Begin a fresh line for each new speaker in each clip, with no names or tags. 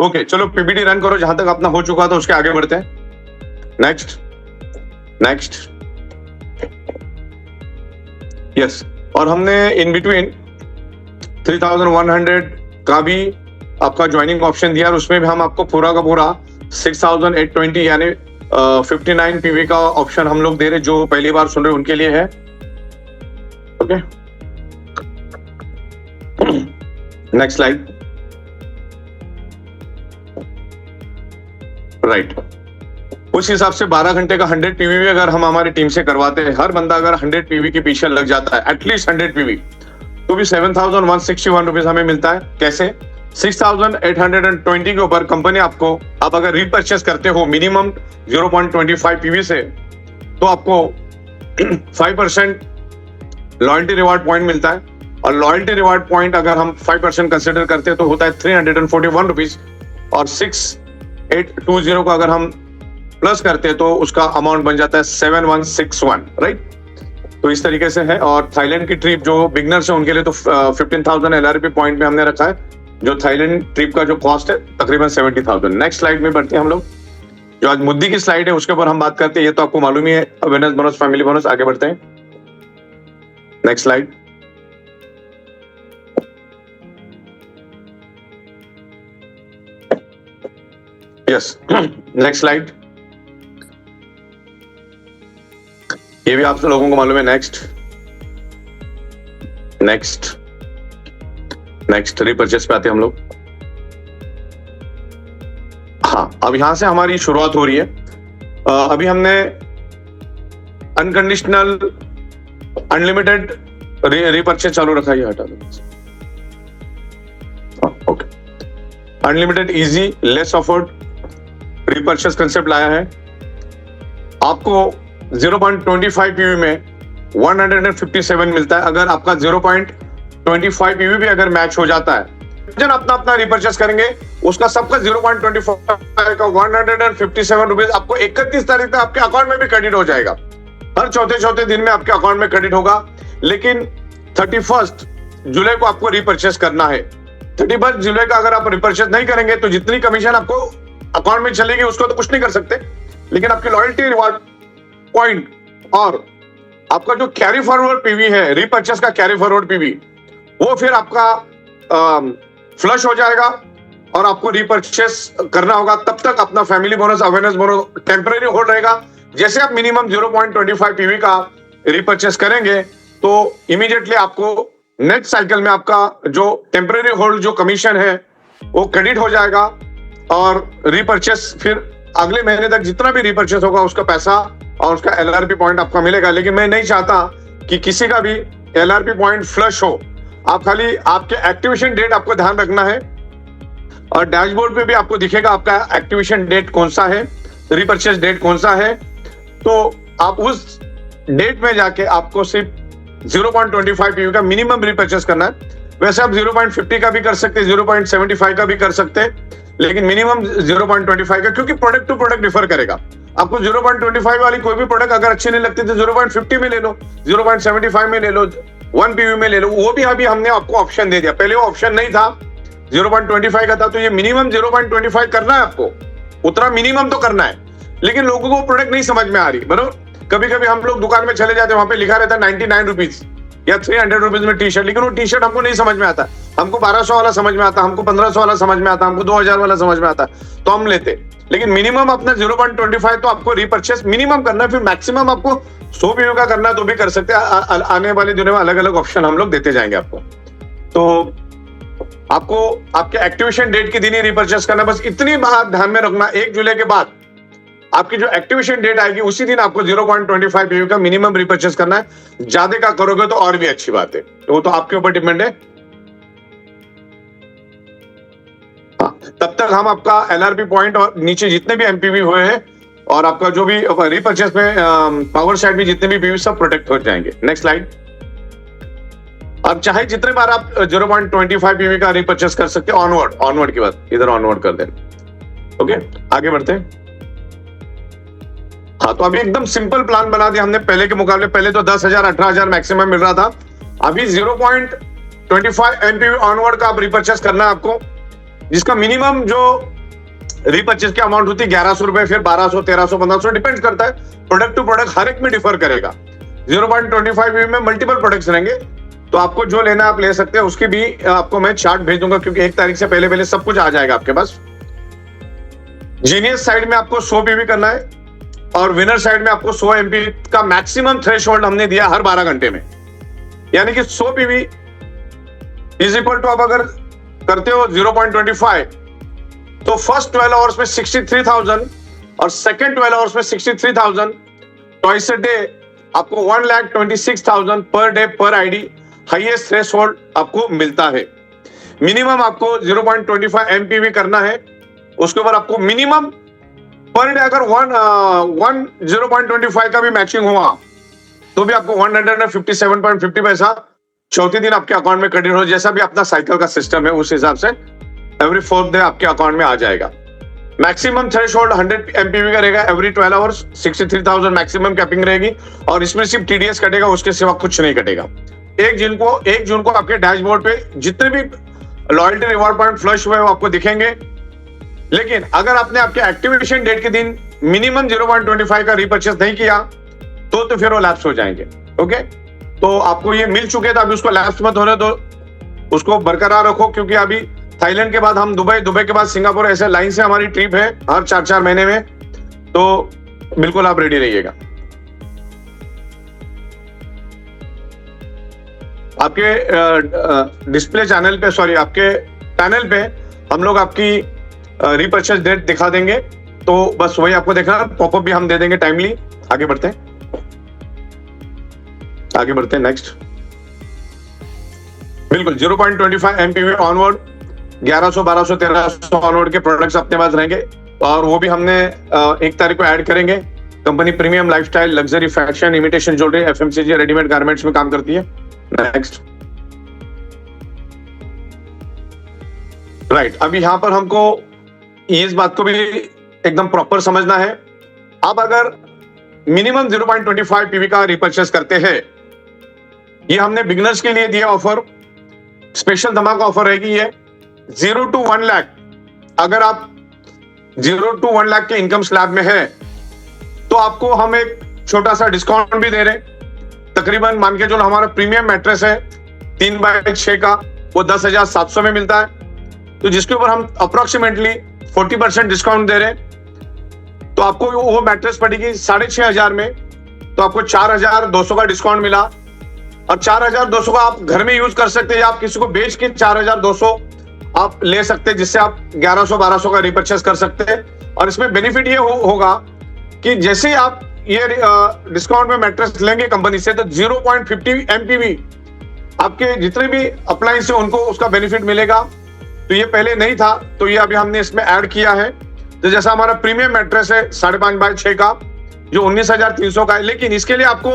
Okay चलो PPT run करो, जहां तक अपना हो चुका था उसके आगे बढ़ते हैं। नेक्स्ट नेक्स्ट यस, और हमने इन बिटवीन 3100 का भी आपका ज्वाइनिंग ऑप्शन दिया, और उसमें भी हम आपको पूरा का पूरा 6820 यानी 59 पीवी का ऑप्शन हम लोग दे रहे, जो पहली बार सुन रहे उनके लिए है। Okay next slide. राइट, उस हिसाब से 12 घंटे का 100 पीवी भी अगर हम हमारी टीम से करवाते हैं, हर बंदा अगर 100 पीवी के पीछे लग जाता है, एटलीस्ट 100 पीवी, तो भी 7161 रुपीज हमें मिलता है। कैसे? 6820 के ऊपर कंपनी आपको, आप अगर रीपरचेस करते हो मिनिमम 0.25 पीवी से, तो आपको 5% लॉयल्टी रिवार्ड पॉइंट मिलता है, और लॉयल्टी रिवार्ड पॉइंट अगर हम 5% कंसिडर करते हैं तो होता है 341 रुपीज, और 6820 को अगर हम प्लस करते हैं तो उसका अमाउंट बन जाता है 7161, राइट। तो इस तरीके से है। और थाईलैंड की ट्रिप जो बिगनर्स है उनके लिए तो 15,000 एलआरपी पॉइंट में हमने रखा है, जो थाईलैंड ट्रिप का जो कॉस्ट है तकरीबन 70,000। नेक्स्ट स्लाइड में बढ़ते हैं हम लोग, जो आज मुद्दे की स्लाइड है उसके ऊपर हम बात करते हैं। ये तो आपको मालूम ही है, अवेयरनेस बोनस, फैमिली बोनस। आगे बढ़ते हैं, next slide. Yes, next slide. ये भी आप लोगों को मालूम है। नेक्स्ट नेक्स्ट नेक्स्ट रीपरचेस पे आते हैं हम लोग। हाँ, अब यहां से हमारी शुरुआत हो रही है। अभी हमने अनकंडीशनल अनलिमिटेड रीपरचेस चालू रखा है, हटा दो। Okay, unlimited easy less offered repurchase concept लाया है। आपको 0.25 पीवी में 157 मिलता है। अगर आपका 0.25 पीवी भी अगर मैच हो जाता है, जन अपना अपना रिपर्चेस करेंगे, उसका सबका 0.25 का 157 रुपीज आपको 31 तारीख तक आपके अकाउंट में भी क्रेडिट हो जाएगा। हर चौथे दिन में आपके अकाउंट में क्रेडिट होगा। लेकिन 31 जुलाई को आपको रिपर्चेस करना है। 31 जुलाई का अगर आप रिपर्चेस नहीं करेंगे तो जितनी कमीशन आपको अकाउंट में चलेगी उसको तो कुछ नहीं कर सकते, लेकिन आपकी लॉयल्टी रिवार्ड पॉइंट और आपका जो कैरी फॉरवर्ड पीवी है, रीपरचेस का कैरी फॉरवर्ड पीवी, वो फिर आपका फ्लश हो जाएगा और आपको रीपरचेस करना होगा। तब तक अपना family bonus, awareness bonus temporary hold रहेगा। जैसे आप मिनिमम 0.25 पीवी का रीपरचेस करेंगे तो इमीडिएटली आपको नेक्स्ट साइकिल में आपका जो टेम्परेरी होल्ड जो कमीशन है वो क्रेडिट हो जाएगा, और रीपरचेस फिर अगले महीने तक जितना भी रीपरचेस होगा उसका पैसा और उसका एलआरपी पॉइंट आपका मिलेगा। लेकिन मैं नहीं चाहता कि किसी का भी एलआरपी पॉइंट फ्लश हो। आप खाली आपके एक्टिवेशन डेट आपको ध्यान रखना है, और डैशबोर्ड पे भी आपको दिखेगा आपका एक्टिवेशन डेट कौन सा है, रीपरचेस डेट कौन सा है। तो आप उस डेट में जाके आपको सिर्फ 0.25 पीवी का मिनिमम रीपरचेस करना है। वैसे आप 0.50 का भी कर सकते हैं, 0.75 का भी कर सकते हैं, लेकिन मिनिमम 0.25 का, क्योंकि प्रोडक्ट टू प्रोडक्ट डिफर करेगा। आपको 0.25 वाली कोई भी प्रोडक्ट अगर अच्छी नहीं लगती तो 0.50 में ले लो, 0.75 में ले लो, 1 पीवी में ले लो। वो भी अभी हमने आपको ऑप्शन दे दिया। पहले वो ऑप्शन नहीं था, 0.25 का था। तो ये मिनिमम 0.25 करना है आपको, उतना मिनिमम तो करना है। लेकिन लोगों को प्रोडक्ट नहीं समझ में आ रही, बराबर। कभी कभी हम लोग दुकान में चले जाते हैं, वहां पे लिखा रहता है 99 रुपीज या 300 रुपीज में टी शर्ट, लेकिन वो टी शर्ट हमको नहीं समझ में आता। हमको 1200 वाला समझ में आता, हमको 1500 वाला समझ में आता, हमको 2000 वाला समझ में आता, तो हम लेते। लेकिन मिनिमम अपना 0.25 तो आपको रीपरचेस मिनिमम करना है। फिर मैक्सिमम आपको 100 पीवी का करना तो भी कर सकते हैं। आने वाले दिनों में अलग अलग ऑप्शन हम लोग देते जाएंगे आपको। तो आपको आपके एक्टिवेशन डेट के दिन ही रीपरचेस करना, बस इतनी बात ध्यान में रखना। 1 जुलाई के बाद आपकी जो एक्टिवेशन डेट आएगी उसी दिन आपको 0.25 पीवी का मिनिमम रीपरचेस करना है। ज्यादा का करोगे तो और भी अच्छी बात है, वो तो आपके ऊपर डिपेंड है। तब तक हम आपका एलआरपी पॉइंट और नीचे जितने भी एमपीवी हुए हैं और आपका जो भी रीपरचेस में पावर साइड भी जितने भी पीवी सब प्रोटेक्ट हो जाएंगे। Next slide. अब चाहे जितने बार आप 0.25 पीवी का रीपरचेस कर सकते हैं। ऑनवर्ड की बात इधर ऑनवर्ड कर देना। ओके, आगे बढ़ते हैं। हाँ, तो अभी एकदम सिंपल प्लान बना दिया हमने पहले के मुकाबले। पहले तो 10,000 18,000 मैक्सिमम मिल रहा था। अभी 0.25 एमपीवी ऑनवर्ड का आप रिपर्चेस करना है आपको। जिसका मिनिमम जो रीपर्चेज की अमाउंट होती है 1100 रुपए, फिर 1200, 1300, 1500 डिपेंड करता है, प्रोडक्ट टू प्रोडक्ट हर एक में डिफर करेगा। 0.25 में मल्टीपल प्रोडक्ट्स रहेंगे, तो आपको जो लेना आप ले सकते हैं। उसकी भी आपको मैं चार्ट भेज दूंगा, क्योंकि 1 तारीख से पहले पहले सब कुछ आ जाएगा आपके पास। जीनियस साइड में आपको 100 पीवी करना है, और विनर साइड में आपको 100 एमपी का मैक्सिमम थ्रेशोल्ड हमने दिया हर 12 घंटे में, यानी कि 100 पीवी इज इक्वल टू, आप अगर करते हो 0.25, तो फर्स्ट 12 आवर्स में 63,000 और सेकेंड 12 आवर्स में 63,000, ट्वाइस अ डे आपको 1,26,000 पर डे पर आईडी हाईएस्ट थ्रेशोल्ड आपको मिलता है। मिनिमम आपको 0.25 एमपीवी करना है, उसके ऊपर आपको मिनिमम पर डे अगर 0.25 का भी मैचिंग हुआ तो भी आपको 157.50 पैसा चौथे दिन आपके अकाउंट में क्रेडिट हो। जैसा भी अपना साइकिल का सिस्टम है उस हिसाब से एवरी 4th डे आपके अकाउंट में आ जाएगा। मैक्सिमम थ्रेशोल्ड 100 एमपीवी का रहेगा एवरी 12 आवर्स, 63,000 मैक्सिमम कैपिंग रहेगी, और इसमें सिर्फ टीडीएस कटेगा, उसके सिवा कुछ नहीं कटेगा। 1 जून को आपके डैशबोर्ड पे जितने भी लॉयल्टी रिवॉर्ड पॉइंट फ्लश हुए वो आपको दिखेंगे। लेकिन अगर आपने आपके एक्टिवेशन डेट के दिन मिनिमम 0.25 का रीपर्चेस नहीं किया तो फिर वो लैप्स हो जाएंगे। ओके, तो आपको ये मिल चुके थे, अभी उसको लैप्स मत होने दो, उसको बरकरार रखो, क्योंकि अभी थाईलैंड के बाद हम दुबई के बाद सिंगापुर, ऐसे लाइन से हमारी ट्रिप है हर 4-4 महीने में, तो बिल्कुल आप रेडी रहिएगा। आपके डिस्प्ले चैनल पे, सॉरी आपके पैनल पे हम लोग आपकी रीपर्चेस डेट दिखा देंगे, तो बस वही आपको देखना, पॉपअप भी हम दे देंगे टाइमली। आगे बढ़ते हैं नेक्स्ट। बिल्कुल 0.25 एमपीवी ऑनवर्ड 1100, 1200, 1300 ऑनवर्ड के प्रोडक्ट्स अपने पास रहेंगे, और वो भी हमने 1 तारीख को ऐड करेंगे। Company premium lifestyle, luxury fashion, imitation jewellery, FMCG, readymade garments में काम करती है। नेक्स्ट, राइट, अब यहां पर हमको इस बात को भी एकदम प्रॉपर समझना है। आप अगर मिनिमम 0.25 पीवी का रिपर्चेस करते हैं, ये हमने बिगनर्स के लिए दिया ऑफर, स्पेशल धमाका ऑफर रहेगी ये 0 to 1 लाख। अगर आप 0 to 1 लाख के इनकम स्लैब में है तो आपको हम एक छोटा सा डिस्काउंट भी दे रहे हैं। तकरीबन मान के जो हमारा प्रीमियम मैट्रेस है 3x6 का, वो 10,700 में मिलता है, तो जिसके ऊपर हम अप्रोक्सीमेटली 40% डिस्काउंट दे रहे हैं। तो आपको वो मैट्रेस पड़ेगी 6,500 में, तो आपको 4,200 का डिस्काउंट मिला, और 4,200 का आप घर में यूज कर सकते हैं, या आप किसी को बेच के 4,200 आप ले सकते हैं, जिससे आप 1100-1200 का रिपर्चेस कर सकते हैं। और इसमें बेनिफिट ये होगा कि जैसे ही आप ये डिस्काउंट में मैट्रेस लेंगे कंपनी से, तो 0.50 एमपीवी आपके जितने भी अप्लायंस है उनको उसका बेनिफिट मिलेगा। तो ये पहले नहीं था, तो ये अभी हमने इसमें ऐड किया है। तो जैसा हमारा प्रीमियम मैट्रेस है 5.5x6 का, जो 19,300 का है, लेकिन इसके लिए आपको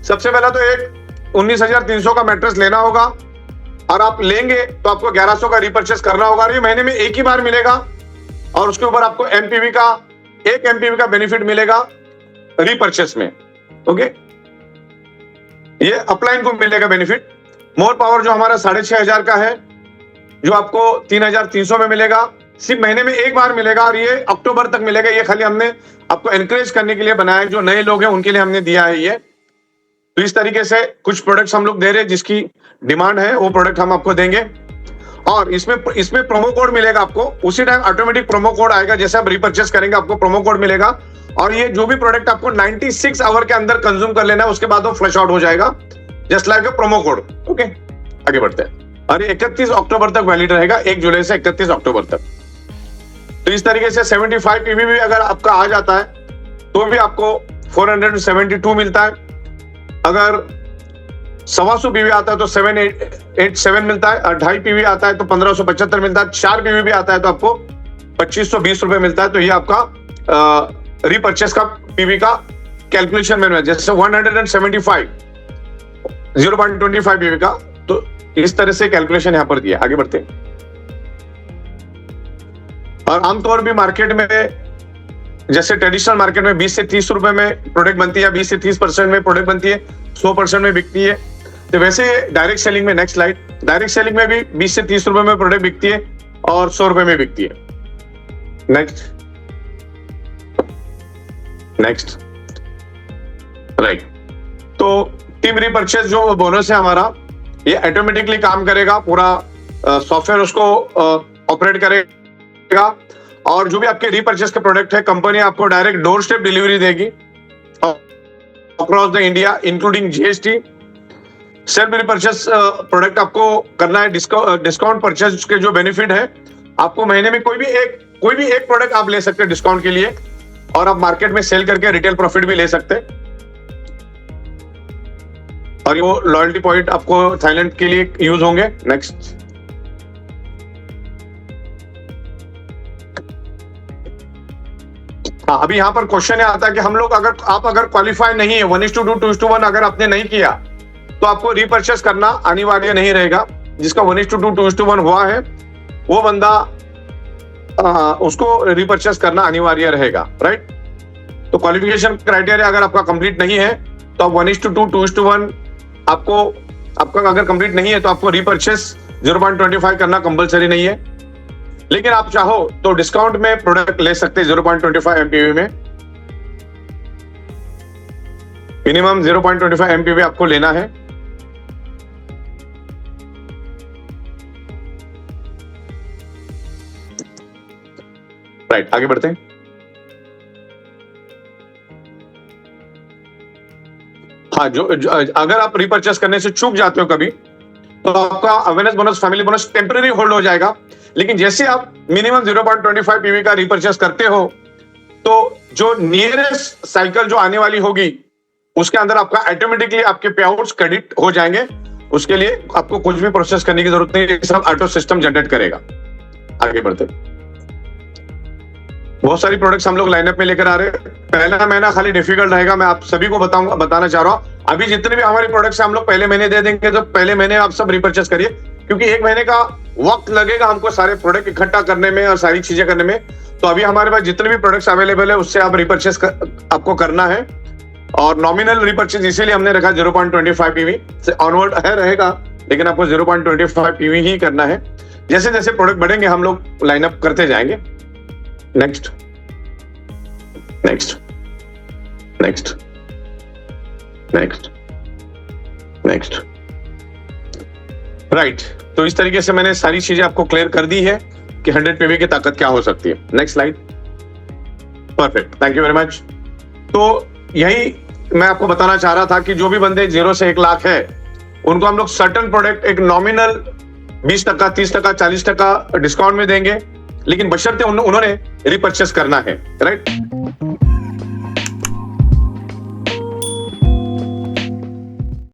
सबसे पहला तो एक 19,300 का मैट्रेस लेना होगा, और आप लेंगे तो आपको 1100 का रिपर्चेस करना होगा, और ये महीने में एक ही बार मिलेगा, और उसके ऊपर आपको एमपीवी का 1 एमपीवी का बेनिफिट मिलेगा रिपर्चेस में। ओके, ये अपलाइन को मिलेगा बेनिफिट। मोर पावर जो हमारा 6,500 का है, जो आपको 3,300 में मिलेगा, सिर्फ महीने में एक बार मिलेगा, और ये अक्टूबर तक मिलेगा। ये खाली हमने आपको एनकरेज करने के लिए बनाया है, जो नए लोग हैं उनके लिए हमने दिया है ये। तो इस तरीके से कुछ प्रोडक्ट्स हम लोग दे रहे हैं, जिसकी डिमांड है वो प्रोडक्ट हम आपको देंगे। और इसमें प्रोमो कोड मिलेगा आपको, उसी टाइम ऑटोमेटिक प्रोमो कोड आएगा, जैसे आप रिपर्चेस करेंगे आपको प्रोमो कोड मिलेगा। और ये जो भी प्रोडक्ट आपको 96 आवर के अंदर कंज्यूम कर लेना है, उसके बाद वो फ्लश आउट हो जाएगा, जस्ट लाइक अ प्रोमो कोड। ओके, आगे बढ़ते हैं। और 31 अक्टूबर तक वैलिड रहेगा, 1 जुलाई से 31 अक्टूबर तक। तो इस तरीके से 75 पीवी भी अगर आपका आ जाता है तो भी आपको 472 मिलता है। अगर 125 पीवी आता है तो 787 मिलता है, और 2.5 पीवी आता है तो 1575 मिलता है, 4 पीवी भी आता है तो आपको 2520 रुपए मिलता है। तो ये आपका रिपर्चेस का पीवी का कैलकुलेशन में, जैसे 175 0.25 पीवी का, तो इस तरह से कैलकुलेशन यहां पर दिया। आगे बढ़ते हैं। और आमतौर भी मार्केट में, जैसे ट्रेडिशनल मार्केट में 20 से 30 रुपए में प्रोडक्ट बनती है, 20 से 30% में प्रोडक्ट बनती है, 100% में बिकती है। तो वैसे डायरेक्ट सेलिंग में, नेक्स्ट स्लाइड, डायरेक्ट सेलिंग में भी 20 से 30 रुपए में प्रोडक्ट बिकती है, और 100 रुपए में बिकती है। Next next right. तो टीम रीपरचेज जो बोनस है हमारा, ये ऑटोमेटिकली काम करेगा, पूरा सॉफ्टवेयर उसको ऑपरेट करेगा, और जो भी आपके रीपरचेज के प्रोडक्ट है कंपनी आपको डायरेक्ट डोर स्टेप डिलीवरी देगी across the India including GST. Self repurchase product आपको करना है, डिस्काउंट परचेज के जो बेनिफिट है, आपको महीने में कोई भी एक प्रोडक्ट आप ले सकते हैं डिस्काउंट के लिए, और आप मार्केट में सेल करके रिटेल प्रॉफिट भी ले सकते हैं। और वो लॉयल्टी पॉइंट आपको थाईलैंड के लिए यूज होंगे। नेक्स्ट हाँ, अभी यहाँ पर क्वेश्चन आता है कि हम लोग अगर क्वालिफाई नहीं है 1:2 2:1 अगर आपने नहीं किया तो आपको रीपरचेस करना अनिवार्य नहीं रहेगा। जिसका 1:2 2:1 हुआ है वो बंदा उसको रीपरचेस करना अनिवार्य रहेगा, राइट। तो क्वालिफिकेशन क्राइटेरिया अगर आपका कंप्लीट नहीं है तो आप 1:2 2:1 आपका अगर कंप्लीट नहीं है तो आपको रीपरचेस 0.25 करना कंपलसरी नहीं है। लेकिन आप चाहो तो डिस्काउंट में प्रोडक्ट ले सकते हैं 0.25 एमपीवी में। मिनिमम 0.25 एमपीवी आपको लेना है। राइट, आगे बढ़ते हैं। हाँ, जो अगर आप रिपर्चेस करने से चूक जाते हो कभी, तो आपका awareness bonus, family bonus temporary hold हो जाएगा। लेकिन जैसे आप मिनिमम 0.25 पीवी का रिपर्चेस करते हो तो जो नियरेस्ट साइकिल जो आने वाली होगी उसके अंदर आपका ऑटोमेटिकली आपके पे आउट्स क्रेडिट हो जाएंगे। उसके लिए आपको कुछ भी प्रोसेस करने की जरूरत नहीं, सब ऑटो सिस्टम जनरेट करेगा। आगे बढ़ते, बहुत सारी प्रोडक्ट्स हम लोग लाइनअप में लेकर आ रहे हैं। पहला महीना खाली डिफिकल्ट रहेगा, मैं आप सभी को बताना चाह रहा हूं। अभी जितने भी हमारी प्रोडक्ट्स हम लोग पहले महीने दे देंगे, तो पहले महीने आप सब रिपर्चेस करिए, क्योंकि एक महीने का वक्त लगेगा हमको सारे प्रोडक्ट इकट्ठा करने में और सारी चीजें करने में। तो अभी हमारे पास जितने भी प्रोडक्ट्स अवेलेबल है उससे आप रिपर्चेस आपको करना है। और नॉमिनल रिपर्चेस इसीलिए हमने रखा 0.25 पीवी से ऑनवर्ड है रहेगा, लेकिन आपको 0.25 पीवी ही करना है। जैसे जैसे प्रोडक्ट बढ़ेंगे हम लोग लाइनअप करते जाएंगे। Next next next next next right. तो इस तरीके से मैंने सारी चीजें आपको क्लियर कर दी है कि 100 पीवी की ताकत क्या हो सकती है। Next slide. Perfect, thank you very much. तो यही मैं आपको बताना चाह रहा था कि जो भी बंदे 0 से 1 लाख है उनको हम लोग सर्टन प्रोडक्ट एक नॉमिनल 20%, 30%, 40% डिस्काउंट में देंगे, लेकिन बशर्ते उन्होंने रिपर्चेस करना है, राइट।